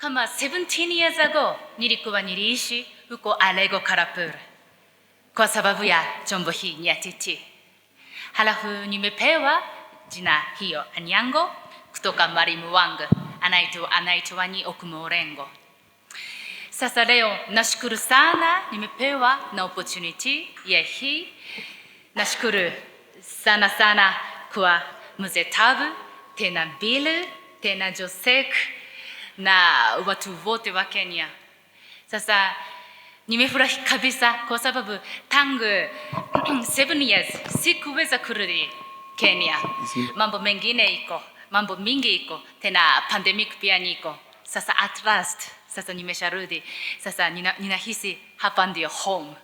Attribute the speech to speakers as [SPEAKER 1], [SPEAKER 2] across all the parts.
[SPEAKER 1] Kama 17 years ago, nilikuwa niliishi huko Eriko Karapur kwa sababu ya chombo hii Nyatiti. Halafu nimepewa jina hiyo Anyango kutoka mwalimu wangu anaitwa ni Okumorengo. Sasa leo nashukuru sana nimepewa na opportunity ya hii. Nashukuru sana kwa mzee Tabu, tena Bill, tena Josek na watu wote wa Kenya. Sasa nimefurahi kabisa kwa sababu tangu 7 years sikuweza kurudi Kenya. Mambo mingi iko, tena pandemic pia niko. Sasa at last, sasa nimesharudi. Sasa ninahisi hapa ndio home.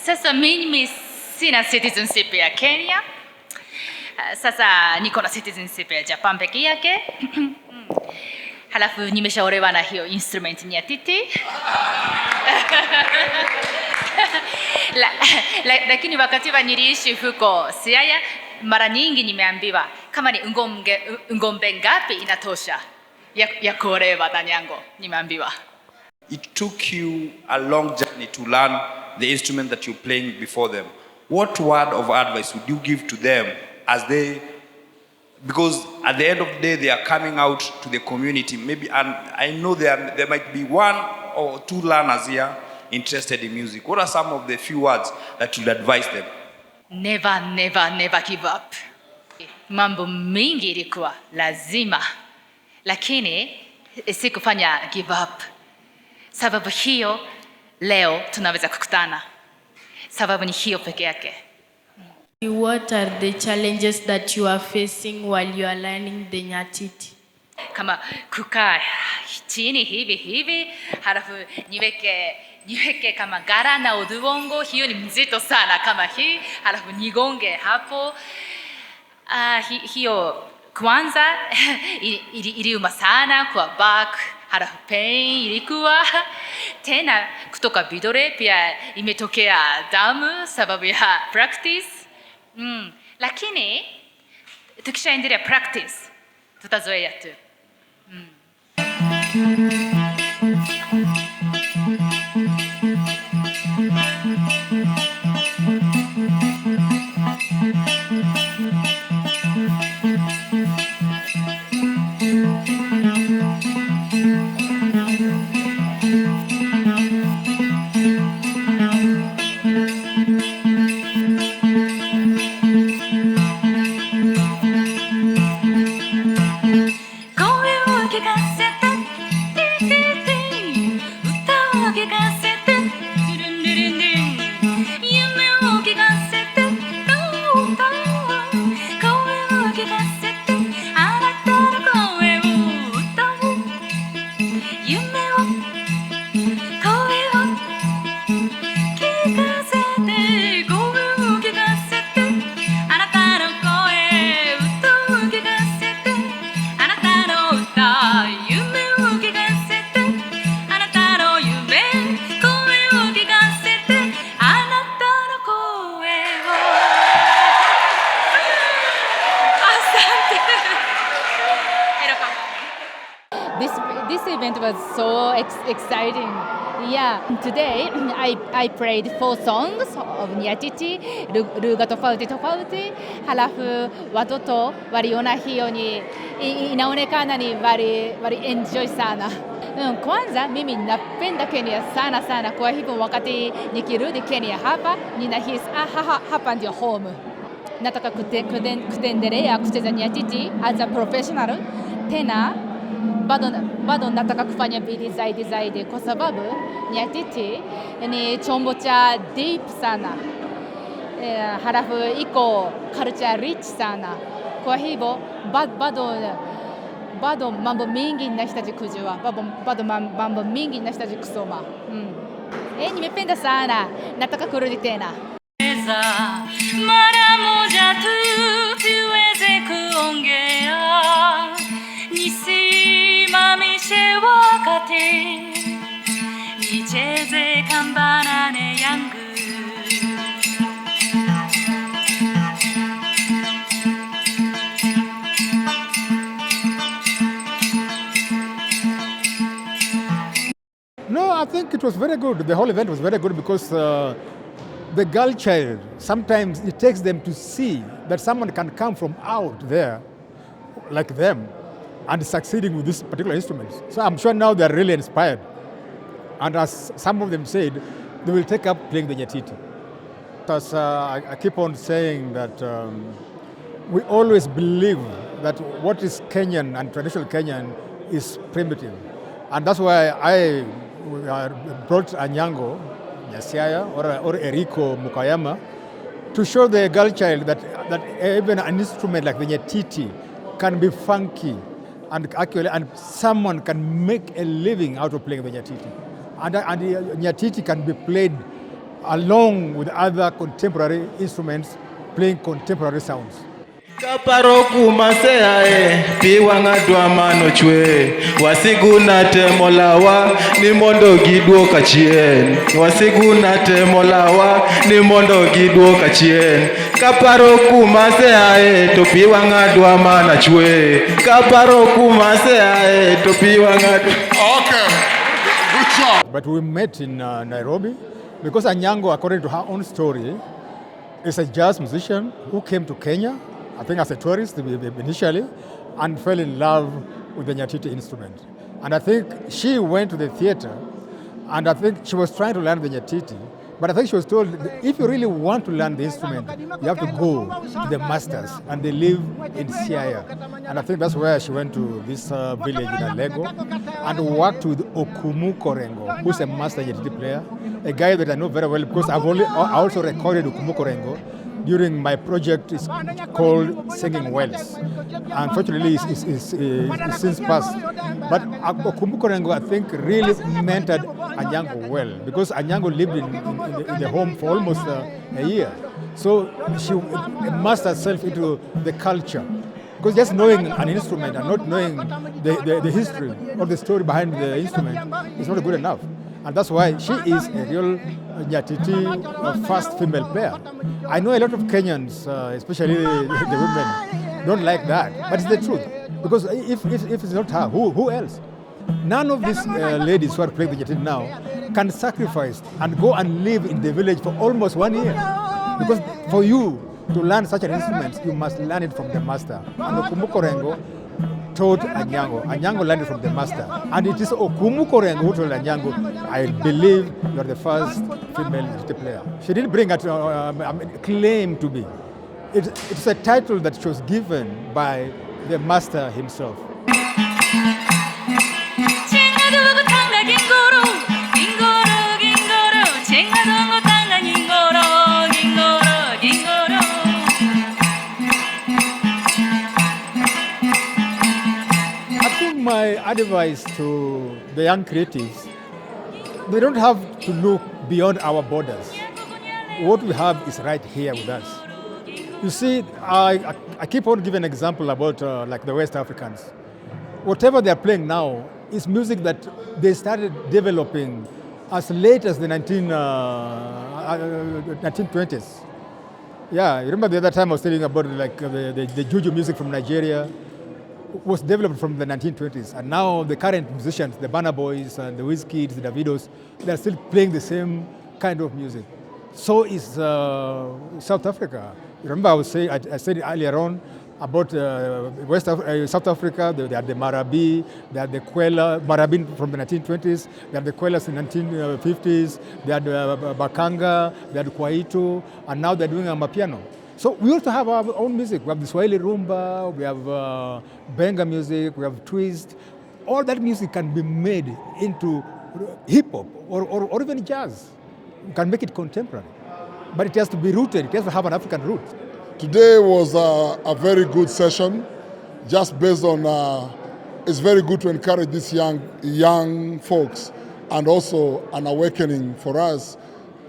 [SPEAKER 1] Sasa mimi sina citizenship ya Kenya. Sasa niko na citizenship ya Japan peke yake. Halafu nimeshaolewa na hiyo instrument Nyatiti. Lakini wakati wa niliishi huko Siaya, mara nyingi nimeambiwa kama ni ngombe ngapi inatosha ya kuolewa na Anyango, nimeambiwa.
[SPEAKER 2] It took you a long journey to learn the instrument that you're playing before them. What word of advice would you give to them because at the end of the day they are coming out to the community, maybe, and I know there might be 1 or 2 learners here interested in music. What are some of the few words that you'd advise them?
[SPEAKER 1] Never give up. Mambo mingi ilikuwa lazima, lakini sikufanya give up. Sababu hiyo leo tunaweza kukutana. Sababu ni hiyo peke yake.
[SPEAKER 3] What are the challenges that you are facing while you are learning the Nyatiti?
[SPEAKER 1] Kama kukaa chini hivi, halafu niweke kama gara na udongo, hiyo ni mzito sana kama hii, halafu nigonge hapo. Hiyo kwanza iliuma sana kwa back, halafu pain ilikuwa. Tena kutoka vidole pia imetokea damu sababu ya practice. Lakini tukishaendelea practice tutazoea tu.
[SPEAKER 4] event was so exciting. Yeah, today I played 4 songs of Nyatiti, Ruga tofauti tofauti, halafu watoto waliona hiyo ni inaonekana ni very enjoy sana. Kwanza mimi napenda Kenya sana sana, kwa hivyo wakati nikirudi Kenya hapa ninahisi hapa ndio home. Nataka kuendelea kucheza Nyatiti as a professional, tena bado nataka kufanya bidii zaidi kwa sababu Nyatiti ni chombo cha deep sana. Halafu iko culture rich sana. Kwa hivyo bado mambo mingi nahitaji kujua, bado mambo mingi nahitaji kusoma. Nimependa sana, nataka kurudi tena.
[SPEAKER 1] Mara moja tu tuweze kuongea, nisimamishe wakati, nicheze kambanane yangu.
[SPEAKER 5] No, I think it was very good. The whole event was very good because the girl child, sometimes it takes them to see that someone can come from out there, like them, and succeeding with this particular instrument. So I'm sure now they're really inspired. And as some of them said, they will take up playing the Nyatiti. Because I keep on saying that we always believe that what is Kenyan and traditional Kenyan is primitive. And that's why I brought Anyango Nyar or Eriko Mukoyama to show the girl child that even an instrument like the Nyatiti can be funky and someone can make a living out of playing the Nyatiti. And the Nyatiti can be played along with other contemporary instruments playing contemporary sounds.
[SPEAKER 6] Kaparo kumasea piwa ngadwa mano chwe wasiguna temolawa ni mondo gidwo kachien wasiguna temolawa ni mondo gidwo kachien kaparo kumasea to piwa ngadwa mana chwe kaparo kumasea to piwa ngadwa.
[SPEAKER 5] Okay, good job. But we met in Nairobi because Anyango, according to her own story, is a jazz musician who came to Kenya, I think as a tourist initially, and fell in love with the Nyatiti instrument. And I think she went to the theater, and I think she was trying to learn the Nyatiti, but I think she was told, if you really want to learn the instrument, you have to go to the masters, and they live in Siaya. And I think that's where she went to this village in Anango, and worked with Okumukorengo, who's a master Nyatiti player, a guy that I know very well because I also recorded Okumukorengo during my project. Is called Singing Wells. Unfortunately, it's since passed. But Okumukorengo, I think, really mentored Anyango well, because Anyango lived in the home for almost a year. So she immersed herself into the culture. Because just knowing an instrument and not knowing the history or the story behind the instrument is not good enough. And that's why she is a real Nyatiti first female player. I know a lot of Kenyans, especially the women, don't like that. But it's the truth. Because if it's not her, who else? None of these ladies who are playing the Nyatiti now can sacrifice and go and live in the village for almost 1 year. Because for you to learn such an instrument, you must learn it from the master. And Okumukorengo taught Anyango. Anyango learned it from the master. And it is Okumukorengo who told Anyango, I believe you are the first female Nyatiti player. She didn't bring it claim to be. It's a title that she was given by the master himself. My advice to the young creatives, they don't have to look beyond our borders. What we have is right here with us. You see, I keep on giving an example about like the West Africans. Whatever they're playing now is music that they started developing as late as the 1920s. Yeah, you remember the other time I was telling you about like the juju music from Nigeria. was developed from the 1920s. And now the current musicians, the Burna Boys and the Wizkids, the Davidos, they're still playing the same kind of music. So is South Africa. Remember I said earlier on about South Africa, they had the Marabi, they had the Kwela, Marabin from the 1920s, they had the Kwelas in the 1950s, they had Bakanga, they had Kwaito, and now they're doing Amapiano. So we also have our own music. We have the Swahili Rumba, we have Benga music, we have twist. All that music can be made into hip hop or even jazz. We can make it contemporary. But it has to be rooted, it has to have an African root.
[SPEAKER 7] Today was a very good session, just based on, it's very good to encourage these young folks, and also an awakening for us,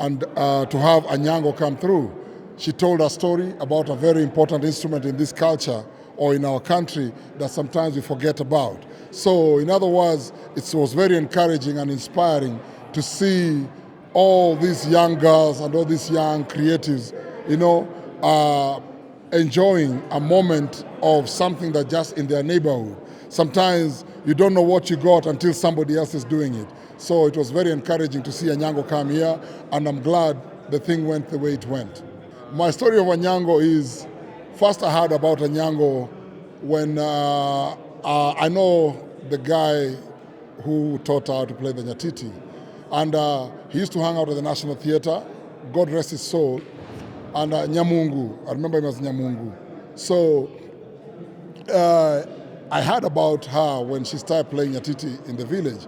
[SPEAKER 7] and to have Anyango come through. She told a story about a very important instrument in this culture or in our country that sometimes we forget about. So in other words, it was very encouraging and inspiring to see all these young girls and all these young creatives, enjoying a moment of something that just in their neighborhood. Sometimes you don't know what you got until somebody else is doing it. So it was very encouraging to see Anyango come here, and I'm glad the thing went the way it went. My story of Anyango is, first I heard about Anyango when I know the guy who taught her how to play the Nyatiti. And he used to hang out at the National Theatre, God rest his soul, and Nyamungu, I remember him as Nyamungu. So I heard about her when she started playing Nyatiti in the village.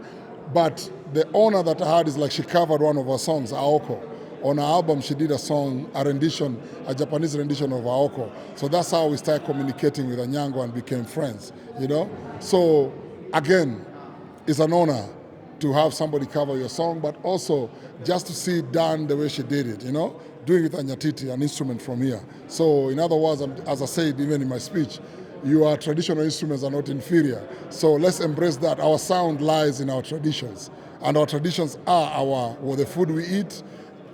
[SPEAKER 7] But the honor that I had is like she covered one of her songs, Aoko. On her album, she did a song, a rendition, a Japanese rendition of Aoko. So that's how we started communicating with Anyango and became friends, So again, it's an honor to have somebody cover your song, but also just to see it done the way she did it, doing it on Nyatiti, an instrument from here. So in other words, as I said even in my speech, your traditional instruments are not inferior. So let's embrace that. Our sound lies in our traditions. And our traditions are the food we eat,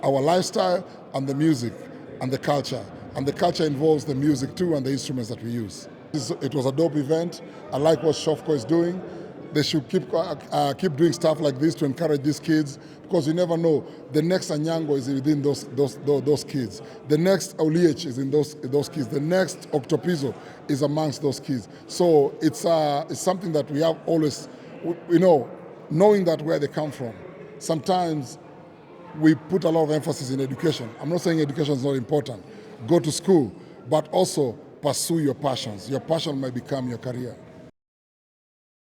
[SPEAKER 7] our lifestyle, and the music, and the culture. And the culture involves the music too, and the instruments that we use. It was a dope event. I like what SHOFCO is doing. They should keep doing stuff like this to encourage these kids, because you never know. The next Anyango is within those kids. The next Oliech is in those kids. The next Octopizo is amongst those kids. So it's something that we have always, knowing that where they come from. Sometimes we put a lot of emphasis in education. I'm not saying education is not important. Go to school, but also pursue your passions. Your passion might become your career.